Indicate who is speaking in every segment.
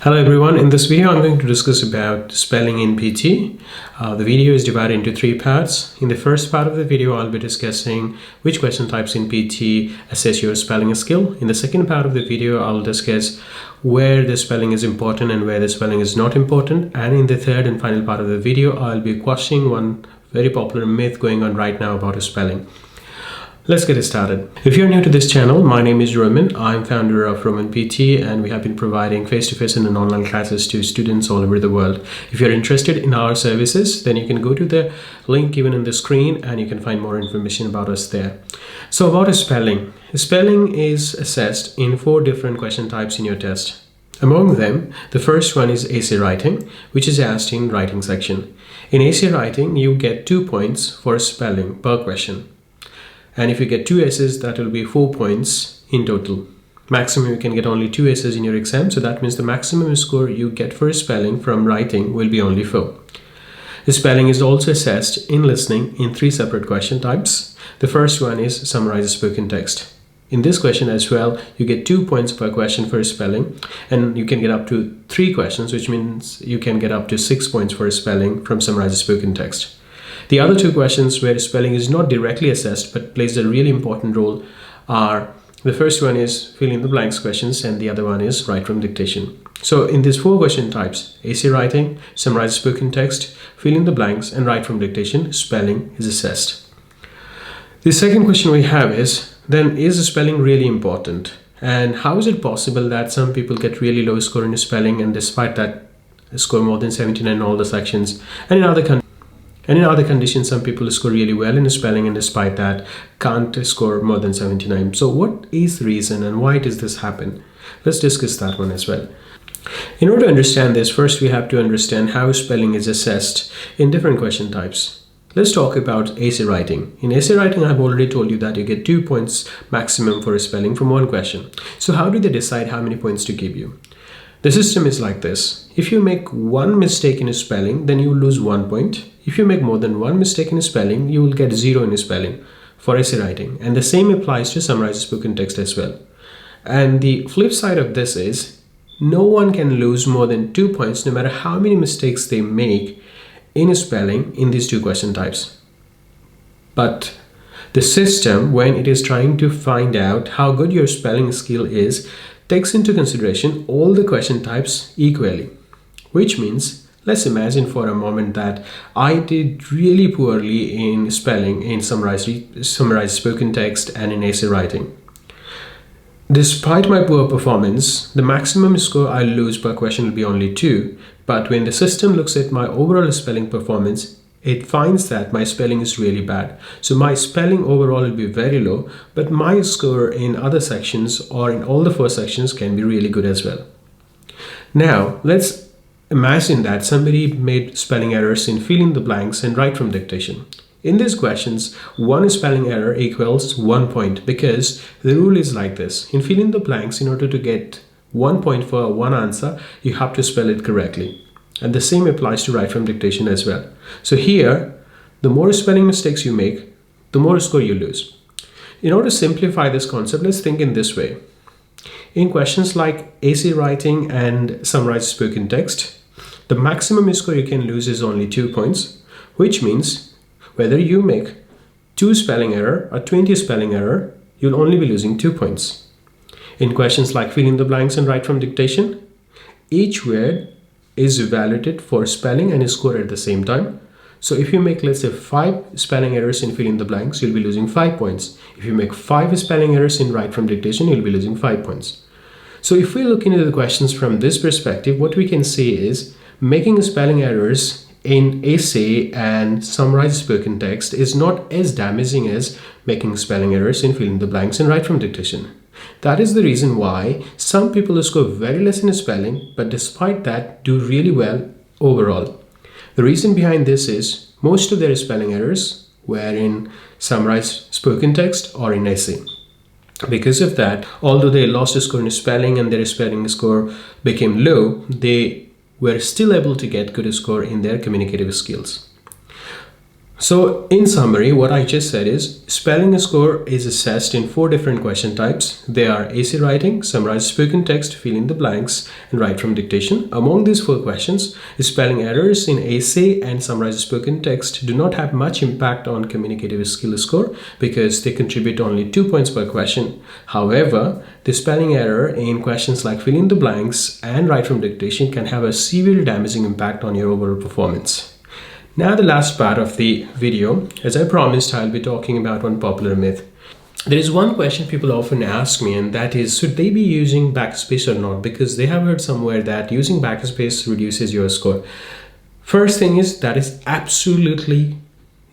Speaker 1: Hello everyone, in this video I'm going to discuss about spelling in PTE. The video is divided into three parts. In the first part of the video I'll be discussing which question types in PTE assess your spelling skill. In the second part of the video I'll discuss where the spelling is important and where the spelling is not important. And in the third and final part of the video I'll be questioning one very popular myth going on right now about spelling. Let's get it started. If you're new to this channel, my name is Roman. I'm founder of Roman PT and we have been providing face-to-face and online classes to students all over the world. If you're interested in our services, then you can go to the link given in the screen and you can find more information about us there. So about spelling. Spelling is assessed in 4 different question types in your test. Among them, the first one is essay writing, which is asked in writing section. In essay writing, you get 2 points for spelling per question. And if you get 2 essays, that will be 4 points in total. Maximum you can get only 2 essays in your exam, so that means the maximum score you get for spelling from writing will be only 4. The spelling is also assessed in listening in 3 separate question types. The first one is summarize spoken text. In this question as well, you get 2 points per question for spelling, and you can get up to 3 questions, which means you can get up to 6 points for spelling from summarize spoken text. The other 2 questions where spelling is not directly assessed but plays a really important role are, the first one is fill in the blanks questions and the other one is write from dictation. So in these 4 question types, essay writing, summarize spoken text, fill in the blanks and write from dictation, spelling is assessed. The second question we have is, then is spelling really important? And how is it possible that some people get really low score in spelling and despite that score more than 79 in all the sections, and in other conditions, some people score really well in spelling and despite that can't score more than 79. So what is the reason and why does this happen? Let's discuss that one as well. In order to understand this, first we have to understand how spelling is assessed in different question types. Let's talk about essay writing. In essay writing, I've already told you that you get 2 points maximum for spelling from one question. So how do they decide how many points to give you? The system is like this. If you make 1 mistake in spelling, then you lose 1 point. If you make more than 1 mistake in spelling, you will get 0 in spelling for essay writing. And the same applies to summarize spoken text as well. And the flip side of this is, no one can lose more than 2 points no matter how many mistakes they make in spelling in these 2 question types. But the system, when it is trying to find out how good your spelling skill is, takes into consideration all the question types equally, which means, let's imagine for a moment that I did really poorly in spelling in summarized spoken text and in essay writing. Despite my poor performance, the maximum score I lose per question will be only 2, but when the system looks at my overall spelling performance, it finds that my spelling is really bad. So my spelling overall will be very low, but my score in other sections or in all the 4 sections can be really good as well. Now, let's imagine that somebody made spelling errors in fill in the blanks and write from dictation. In these questions, 1 spelling error equals 1 point because the rule is like this. In fill in the blanks, in order to get 1 point for one answer, you have to spell it correctly. And the same applies to write from dictation as well. So here, the more spelling mistakes you make, the more score you lose. In order to simplify this concept, let's think in this way. In questions like essay writing and summarized spoken text, the maximum score you can lose is only 2 points, which means whether you make 2 spelling error or 20 spelling error, you'll only be losing 2 points. In questions like fill in the blanks and write from dictation, each word is evaluated for spelling and is scored at the same time. So if you make, let's say, 5 spelling errors in fill in the blanks, you'll be losing 5 points. If you make 5 spelling errors in write from dictation, you'll be losing 5 points. So if we look into the questions from this perspective, what we can see is making spelling errors in essay and summarized spoken text is not as damaging as making spelling errors in fill in the blanks and write from dictation. That is the reason why some people score very less in spelling, but despite that do really well overall. The reason behind this is most of their spelling errors were in summarized spoken text or in essay. Because of that, although they lost a score in spelling and their spelling score became low, they were still able to get good score in their communicative skills. So in summary, what I just said is spelling score is assessed in 4 different question types. They are essay writing, summarize spoken text, fill in the blanks, and write from dictation. Among these 4 questions, spelling errors in essay and summarize spoken text do not have much impact on communicative skill score because they contribute only 2 points per question. However, the spelling error in questions like fill in the blanks and write from dictation can have a severe damaging impact on your overall performance. Now the last part of the video, as I promised, I'll be talking about one popular myth. There is one question people often ask me, and that is, should they be using backspace or not? Because they have heard somewhere that using backspace reduces your score. First thing is, that is absolutely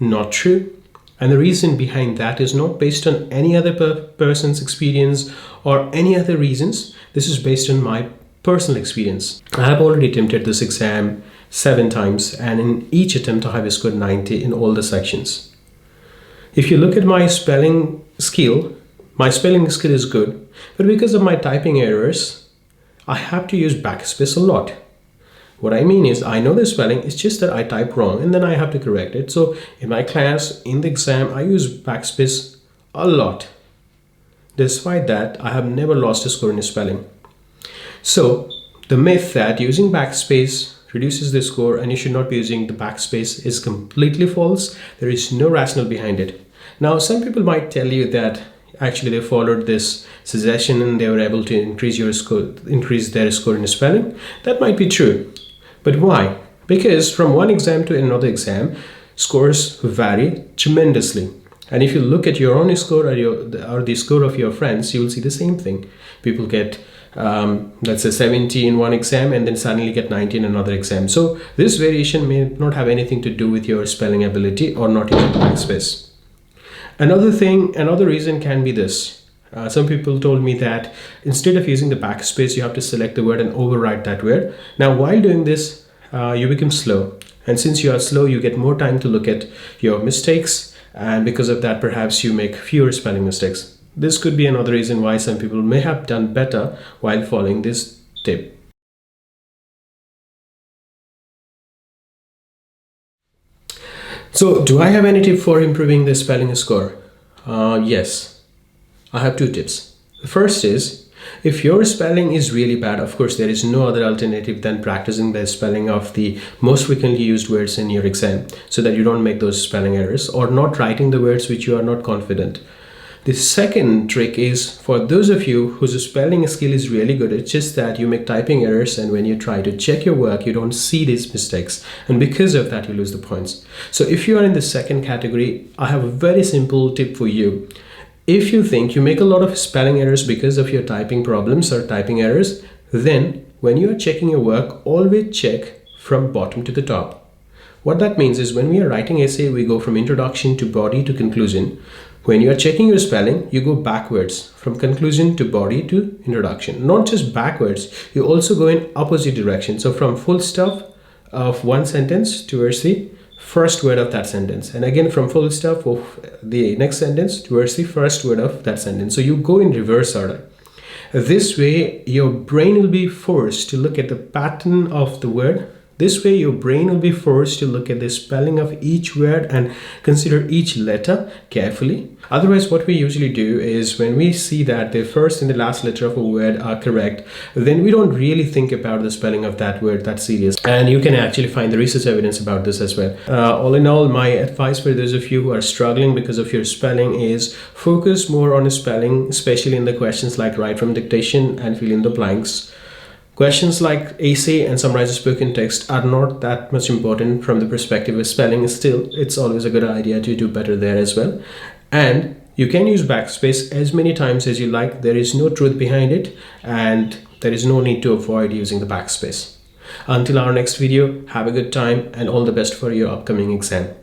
Speaker 1: not true. And the reason behind that is not based on any other person's experience or any other reasons. This is based on my personal experience. I have already attempted this exam 7 times, and in each attempt I have scored 90 in all the sections. If you look at my spelling skill is good, but because of my typing errors, I have to use backspace a lot. What I mean is, I know the spelling, it's just that I type wrong and then I have to correct it. So in my class, in the exam, I use backspace a lot. Despite that, I have never lost a score in spelling. So the myth that using backspace reduces the score and you should not be using the backspace is completely false. There is no rationale behind it. Now, some people might tell you that actually they followed this suggestion and they were able to increase their score in spelling. That might be true. But why? Because from one exam to another exam, scores vary tremendously. And if you look at your own score or the score of your friends, you will see the same thing. People get let's say 70 in one exam and then suddenly get 90 in another exam. So this variation may not have anything to do with your spelling ability or not using backspace. Another reason can be this. Some people told me that instead of using the backspace, you have to select the word and overwrite that word. Now, while doing this, you become slow. And since you are slow, you get more time to look at your mistakes. And because of that, perhaps you make fewer spelling mistakes. This could be another reason why some people may have done better while following this tip. So, do I have any tip for improving the spelling score? Yes, I have 2 tips. The first is, if your spelling is really bad, of course, there is no other alternative than practicing the spelling of the most frequently used words in your exam so that you don't make those spelling errors, or not writing the words which you are not confident. The second trick is for those of you whose spelling skill is really good, it's just that you make typing errors, and when you try to check your work, you don't see these mistakes. And because of that, you lose the points. So if you are in the second category, I have a very simple tip for you. If you think you make a lot of spelling errors because of your typing problems or typing errors, then when you are checking your work, always check from bottom to the top. What that means is when we are writing essay, we go from introduction to body to conclusion. When you are checking your spelling, you go backwards from conclusion to body to introduction. Not just backwards, you also go in opposite direction. So from full stop of one sentence towards the first word of that sentence. And again from full stop of the next sentence towards the first word of that sentence. So you go in reverse order. This way, your brain will be forced to look at the pattern of the word. This way, your brain will be forced to look at the spelling of each word and consider each letter carefully. Otherwise, what we usually do is when we see that the first and the last letter of a word are correct, then we don't really think about the spelling of that word that serious. And you can actually find the research evidence about this as well. All in all, my advice for those of you who are struggling because of your spelling is focus more on spelling, especially in the questions like write from dictation and fill in the blanks. Questions like essay and summarize spoken text are not that much important from the perspective of spelling. Still, it's always a good idea to do better there as well. And you can use backspace as many times as you like. There is no truth behind it, and there is no need to avoid using the backspace. Until our next video, have a good time and all the best for your upcoming exam.